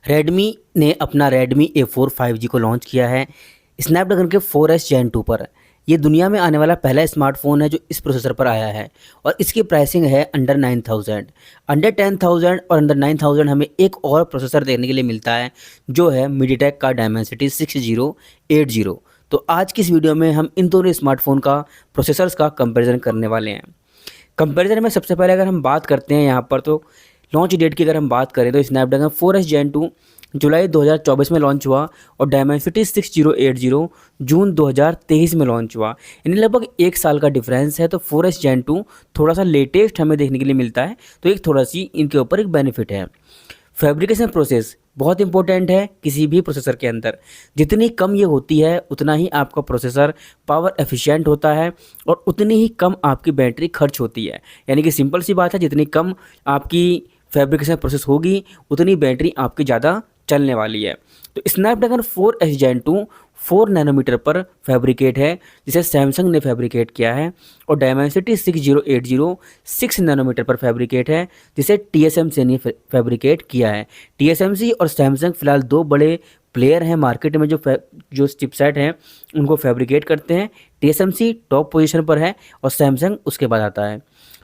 Redmi ने अपना Redmi A4 5G को लॉन्च किया है स्नैपड्रैगन के 4S Gen 2 पर। ये दुनिया में आने वाला पहला स्मार्टफोन है जो इस प्रोसेसर पर आया है और इसकी प्राइसिंग है अंडर 9000। अंडर 10000 और अंडर 9000 हमें एक और प्रोसेसर देखने के लिए मिलता है जो है मीडियाटेक का डायमेंसिटी 6080। तो आज की इस वीडियो में हम इन दोनों स्मार्टफोन का प्रोसेसर्स का कंपैरिजन करने वाले हैं। कंपैरिजन में सबसे पहले अगर हम बात करते हैं यहाँ पर तो लॉन्च डेट की अगर हम बात करें तो स्नैपड्रैगन 4S Gen 2 जुलाई 2024 में लॉन्च हुआ और डायमेंसिटी 6080 जून 2023 में लॉन्च हुआ। यानी लगभग एक साल का डिफरेंस है। तो 4S Gen 2 थोड़ा सा लेटेस्ट हमें देखने के लिए मिलता है, तो एक थोड़ा सी इनके ऊपर एक बेनिफिट है। फैब्रिकेशन प्रोसेस बहुत इंपॉर्टेंट है किसी भी प्रोसेसर के अंदर। जितनी कम ये होती है उतना ही आपका प्रोसेसर पावर एफिशिएंट होता है और उतनी ही कम आपकी बैटरी खर्च होती है। यानी कि सिंपल सी बात है, जितनी कम आपकी फैब्रिकेशन प्रोसेस होगी उतनी बैटरी आपकी ज़्यादा चलने वाली है। तो स्नैपड्रैगन 4S Gen 2 4 नैनोमीटर पर फैब्रिकेट है जिसे सैमसंग ने फैब्रिकेट किया है, और डायमेंसिटी 6080 6 नैनोमीटर पर फैब्रिकेट है जिसे TSMC ने फैब्रिकेट किया है। TSMC और सैमसंग फिलहाल दो बड़े प्लेयर हैं मार्केट में जो चिपसेट हैं उनको फैब्रिकेट करते हैं। TSMC टॉप पोजीशन पर है और सैमसंग उसके बाद आता है।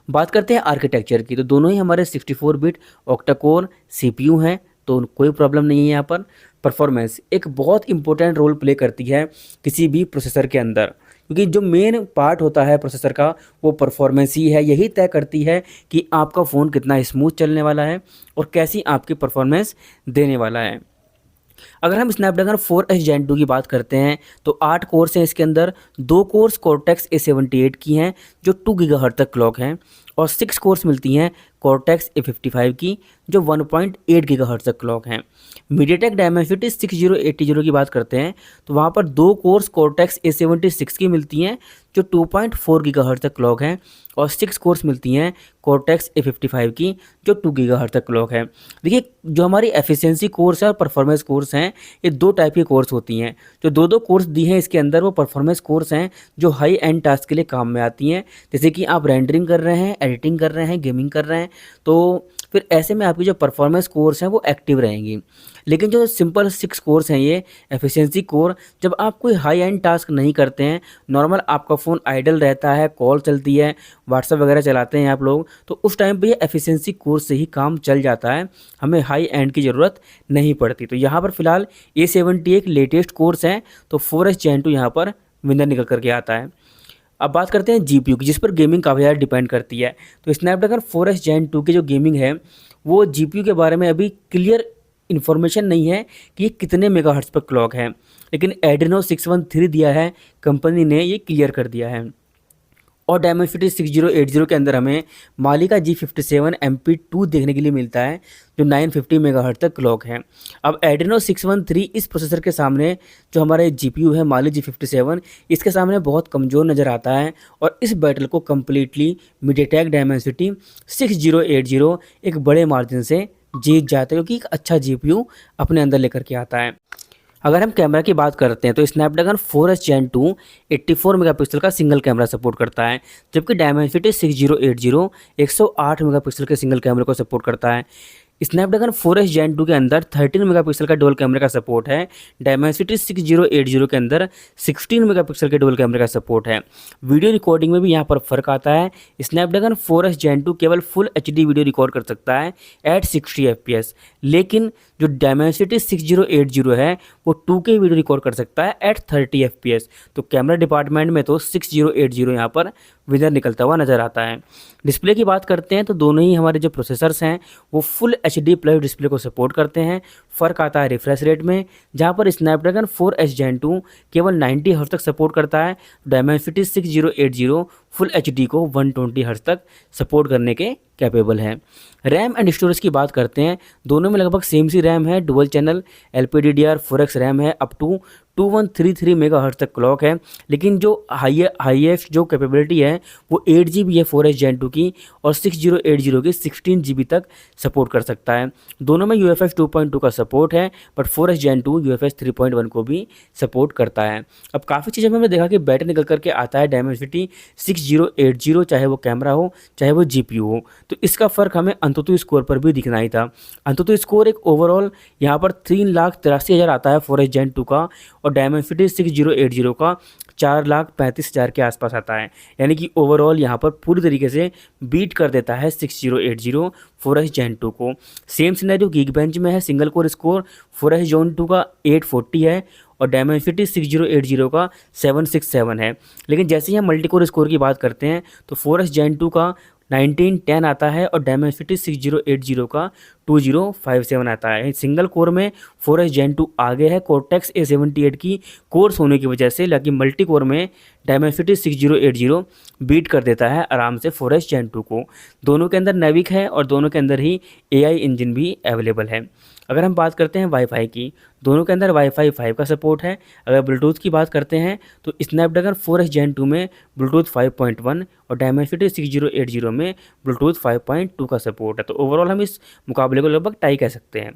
बात करते हैं आर्किटेक्चर की, तो दोनों ही हमारे 64 बिट ऑक्टा कोर CPU हैं, तो कोई प्रॉब्लम नहीं है यहाँ पर। परफॉर्मेंस एक बहुत इंपॉर्टेंट रोल प्ले करती है किसी भी प्रोसेसर के अंदर, क्योंकि जो मेन पार्ट होता है प्रोसेसर का वो परफॉर्मेंस ही है। यही तय करती है कि आपका फ़ोन कितना स्मूथ चलने वाला है और कैसी आपकी परफॉर्मेंस देने वाला है। अगर हम स्नैपड्रैगन 4S Gen 2 की बात करते हैं तो 8 कोर्स हैं इसके अंदर। 2 कोर्स कॉर्टेक्स A78 की हैं जो 2 गीगाहर्ट्ज़ तक क्लॉक हैं, और 6 कोर्स मिलती हैं कॉर्टेक्स A55 की जो 1.8 गीगाहर्ट्ज़ तक क्लॉक हैं। मीडियाटेक डायमेंसिटी 6080 की बात करते हैं तो वहाँ पर 2 कोर्स कॉर्टेक्स A76 की मिलती हैं जो 2.4 गीगाहर्ट्ज़ तक क्लॉक हैं, और 6 कोर्स मिलती हैं कॉर्टेक्स A55 की जो 2 गीगाहर्ट्ज़ तक क्लॉक है। देखिए, जो हमारी एफिशिएंसी कोर्स है और परफॉर्मेंस कोर्स हैं, ये दो टाइप की कोर्स होती हैं। जो दो कोर्स दी हैं इसके अंदर वो परफॉर्मेंस कोर्स हैं जो हाई एंड टास्क के लिए काम में आती हैं, जैसे कि आप रेंडरिंग कर रहे हैं, एडिटिंग कर रहे हैं, गेमिंग कर रहे हैं, तो फिर ऐसे में आपकी जो परफॉर्मेंस कोर्स हैं वो एक्टिव रहेंगी। लेकिन जो सिंपल 6 कोर्स हैं ये एफिशिएंसी कोर, जब आप कोई हाई एंड टास्क नहीं करते हैं, नॉर्मल आपका फ़ोन आइडल रहता है, कॉल चलती है, व्हाट्सएप वगैरह चलाते हैं आप लोग, तो उस टाइम पे ये एफिशिएंसी कोर्स से ही काम चल जाता है, हमें हाई एंड की ज़रूरत नहीं पड़ती। तो यहाँ पर फ़िलहाल A70 एक लेटेस्ट कोर्स है, तो 4S Gen 2 यहाँ पर विनर निकल करके आता है। अब बात करते हैं GPU की, जिस पर गेमिंग काफ़ी ज़्यादा डिपेंड करती है। तो स्नैपड्रैगन 4S Gen 2 की जो गेमिंग है वो GPU के बारे में अभी क्लियर इन्फॉर्मेशन नहीं है कि ये कितने मेगाहर्ट्ज़ पर क्लॉक है, लेकिन एड्रेनो 613 दिया है, कंपनी ने ये क्लियर कर दिया है। और डायमेंसिटी 6080 के अंदर हमें माली का G57 MP2 देखने के लिए मिलता है जो 950 मेगाहर्ट्ज़ तक क्लॉक है। अब एड्रेनो 613 इस प्रोसेसर के सामने जो हमारे GPU है माली G57, इसके सामने बहुत कमज़ोर नज़र आता है, और इस बैटल को कम्प्लीटली मीडियाटेक डायमेंसिटी 6080 एक बड़े मार्जिन से जीत जाता है, क्योंकि एक अच्छा GPU अपने अंदर लेकर के आता है। अगर हम कैमरा की बात करते हैं तो स्नैपड्रैगन 4S Gen 2 84 मेगापिक्सल का सिंगल कैमरा सपोर्ट करता है, जबकि डायमेंसिटी 6080 108 मेगापिक्सल के सिंगल कैमरे को सपोर्ट करता है। स्नैपड्रैगन 4S Gen 2 के अंदर 13 मेगापिक्सल का डुअल कैमरे का सपोर्ट है, डायमेंसिटी 6080 के अंदर 16 मेगापिक्सल के डुअल कैमरे का सपोर्ट है। वीडियो रिकॉर्डिंग में भी यहाँ पर फ़र्क आता है। स्नैपड्रैगन 4S Gen 2 केवल फुल HD वीडियो रिकॉर्ड कर सकता है एट 60 FPS, लेकिन जो डायमेंसिटी 6080 है वो 2K वीडियो रिकॉर्ड कर सकता है एट 30 FPS। तो कैमरा डिपार्टमेंट में तो 6080 यहाँ पर विनर निकलता हुआ नज़र आता है। डिस्प्ले की बात करते हैं तो दोनों ही हमारे जो प्रोसेसर्स हैं वो फुल HD+ डिस्प्ले को सपोर्ट करते हैं। फ़र्क आता है रिफ्रेश रेट में, जहाँ पर स्नैपड्रैगन 4S Gen 2 केवल 90 हर्ट्ज़ तक सपोर्ट करता है, डायमेंसिटी 6080 फुल HD को 120 हर्ट्ज़ तक सपोर्ट करने के कैपेबल है। रैम एंड स्टोरेज की बात करते हैं, दोनों में लगभग सेम सी रैम है, डुअल चैनल LPDDR4X रैम है अप टू 2133 मेगाहर्ट्ज़ तक क्लॉक है, लेकिन जो हाईएस्ट जो कैपेबिलिटी है वो 8 GB है 4S Gen 2 की, और 6080 की 16 GB तक सपोर्ट कर सकता है। दोनों में UFS 2.2 का सपोर्ट है, बट 4S Gen 2 UFS 3.1 को भी सपोर्ट करता है। अब काफ़ी चीज़ें में हमने देखा कि बैटरी निकल करके आता है Dimensity 6080, चाहे वो कैमरा हो चाहे वो GPU हो, तो इसका फ़र्क हमें अंतुतु स्कोर पर भी दिखना ही था। अंतुतु स्कोर एक ओवरऑल यहाँ पर 3,83,000 आता है 4S Gen 2 का, और Dimensity 6080 का 4,35,000 के आसपास आता है। यानी कि ओवरऑल यहाँ पर पूरी तरीके से बीट कर देता है 6080 4S Gen 2 को। सेम सिनेरियो Geekbench में है, single core score 4S Gen 2 का 840 है और Dimensity 6080 का 767 है। लेकिन जैसे ही हम मल्टी कोर स्कोर की बात करते हैं तो 4S Gen 2 का 1910 आता है और Dimensity 6080 का 2057 आता है। सिंगल कोर में 4S Gen 2 आगे है Cortex A78 की कोर्स होने की वजह से, लेकिन मल्टी कोर में Dimensity 6080 बीट कर देता है आराम से 4S Gen 2 को। दोनों के अंदर नेविक है और दोनों के अंदर ही AI इंजन भी अवेलेबल है। अगर हम बात करते हैं वाईफाई की, दोनों के अंदर वाईफाई 5 का सपोर्ट है। अगर ब्लूटूथ की बात करते हैं तो स्नैपड्रैगन 4S Gen 2 में ब्लूटूथ 5.1 और Dimensity 6080 में ब्लूटूथ 5.2 का सपोर्ट है। तो ओवरऑल हम इस मुकाबले को लगभग टाई कह सकते हैं।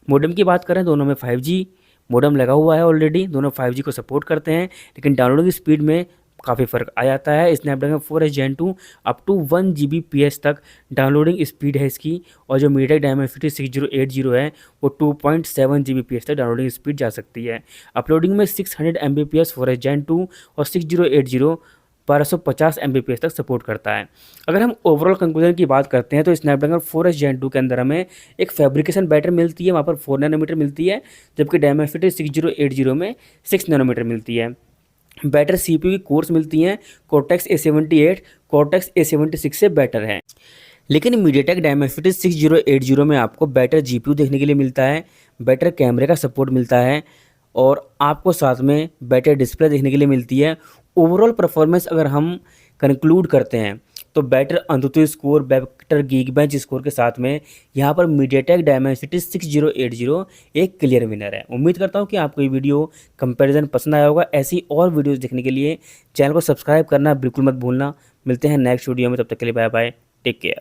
मॉडेम की बात करें, दोनों में 5G मॉडेम लगा हुआ है ऑलरेडी, दोनों 5G को सपोर्ट करते हैं, लेकिन डाउनलोडिंग स्पीड में काफ़ी फ़र्क आ जाता है। Snapdragon 4S Gen 2 up to 1 Gbps तक डाउनलोडिंग स्पीड है इसकी, और जो मीडियाटेक Dimensity 6080 है वो 2.7 Gbps तक डाउनलोडिंग स्पीड जा सकती है। अपलोडिंग में 600 Mbps 4S Gen 2 और 6080 1250 Mbps तक सपोर्ट करता है। अगर हम ओवरऑल कंक्लूजन की बात करते हैं तो स्नैपड्रैगन 4S Gen 2 के अंदर हमें एक फैब्रिकेशन बेटर मिलती है, वहाँ पर 4 नैनोमीटर मिलती है, जबकि Dimensity 6080 में 6 नैनोमीटर मिलती है। बेटर CPU की कोर्स मिलती हैं, Cortex A78 Cortex A76 से बेटर है। लेकिन मीडियाटेक Dimensity 6080 में आपको बेटर GPU देखने के लिए मिलता है, बेटर कैमरे का सपोर्ट मिलता है, और आपको साथ में बेटर डिस्प्ले देखने के लिए मिलती है। ओवरऑल परफॉर्मेंस अगर हम कंक्लूड करते हैं तो better अंतुतु score, better Geekbench score के साथ में यहाँ पर मीडियाटेक Dimensity 6080 एक क्लियर विनर है। उम्मीद करता हूँ कि आपको ये वीडियो कंपैरिजन पसंद आया होगा। ऐसी और वीडियोस देखने के लिए चैनल को सब्सक्राइब करना बिल्कुल मत भूलना। मिलते हैं नेक्स्ट वीडियो में, तब तक के लिए बाय बाय, टेक केयर।